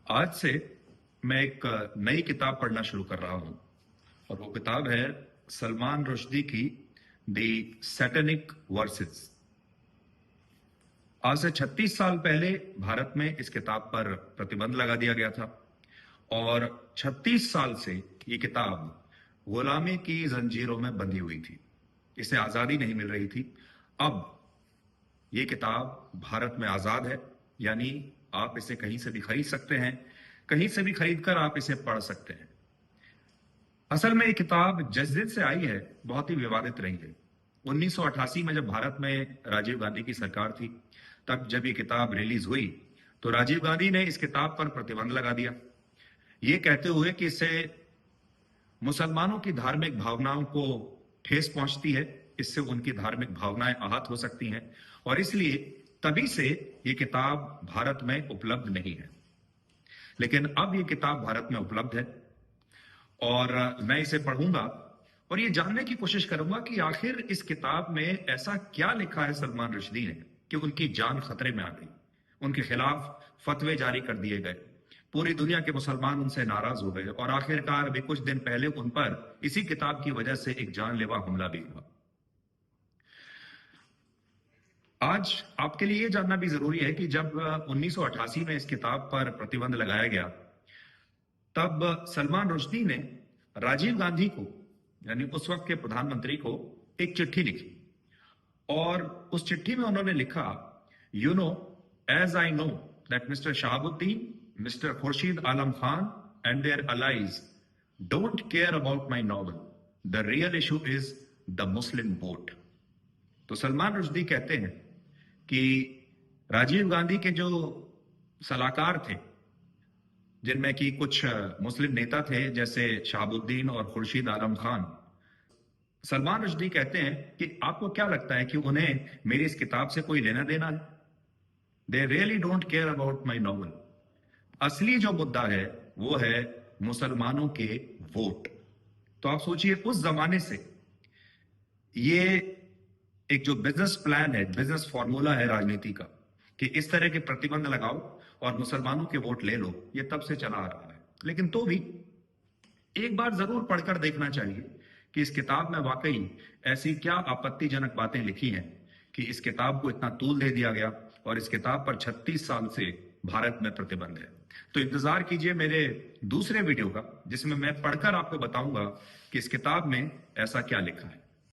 आज से मैं एक नई किताब पढ़ना शुरू कर रहा हूं और वो किताब है सलमान रुश्दी की दी सैटेनिक वर्सेस। आज से 36 साल पहले भारत में इस किताब पर प्रतिबंध लगा दिया गया था और 36 साल से ये किताब गुलामी की जंजीरों में बंधी हुई थी। इसे आजादी नहीं मिल रही थी। अब ये किताब भारत में आजाद है, यानी आप इसे कहीं से भी खरीद सकते हैं, कहीं से भी खरीदकर आप इसे पढ़ सकते हैं। असल में ये किताब जिस दिन से आई है बहुत ही विवादित रही है। 1988 में जब भारत में राजीव गांधी की सरकार थी, तब जब ये किताब रिलीज हुई तो राजीव गांधी ने इस किताब पर प्रतिबंध लगा दिया, ये कहते हुए कि इससे मुसलमानों की धार्मिक भावनाओं को ठेस पहुंचती है, इससे उनकी धार्मिक भावनाएं आहत हो सकती हैं और इसलिए तभी से ये किताब भारत में उपलब्ध नहीं है। लेकिन अब ये किताब भारत में उपलब्ध है और मैं इसे पढ़ूंगा और ये जानने की कोशिश करूंगा कि आखिर इस किताब में ऐसा क्या लिखा है सलमान रुश्दी ने कि उनकी जान खतरे में आ गई, उनके खिलाफ फतवे जारी कर दिए गए, पूरी दुनिया के मुसलमान उनसे नाराज हो गए और आखिरकार अभी कुछ दिन पहले उन पर इसी किताब की वजह से एक जानलेवा हमला भी हुआ। आज आपके लिए यह जानना भी जरूरी है कि जब 1988 में इस किताब पर प्रतिबंध लगाया गया, तब सलमान रुश्दी ने राजीव गांधी को, यानी उस वक्त के प्रधानमंत्री को, एक चिट्ठी लिखी और उस चिट्ठी में उन्होंने लिखा, you know, as I know that mister Shahabuddin, mister Khurshid Alam Khan and their allies don't care about my novel. The real issue is the Muslim vote. तो सलमान रुश्दी कहते हैं कि राजीव गांधी के जो सलाहकार थे, जिनमें कि कुछ मुस्लिम नेता थे जैसे शहाबुद्दीन और खुर्शीद आलम खान, सलमान रुश्दी कहते हैं कि आपको क्या लगता है कि उन्हें मेरी इस किताब से कोई लेना देना है? They really don't care about my novel. असली जो मुद्दा है वो है मुसलमानों के वोट। तो आप सोचिए, उस जमाने से ये एक जो बिजनेस प्लान है, बिजनेस फॉर्मूला है राजनीति का, कि इस तरह के प्रतिबंध लगाओ और मुसलमानों के वोट ले लो, ये तब से चला आ रहा है। लेकिन तो भी एक बार जरूर पढ़कर देखना चाहिए कि इस किताब में वाकई ऐसी क्या आपत्तिजनक बातें लिखी हैं कि इस किताब को इतना तूल दे दिया गया और इस किताब पर 36 साल से भारत में प्रतिबंध है। तो इंतजार कीजिए मेरे दूसरे वीडियो का, जिसमें मैं पढ़कर आपको बताऊंगा कि इस किताब में ऐसा क्या लिखा है।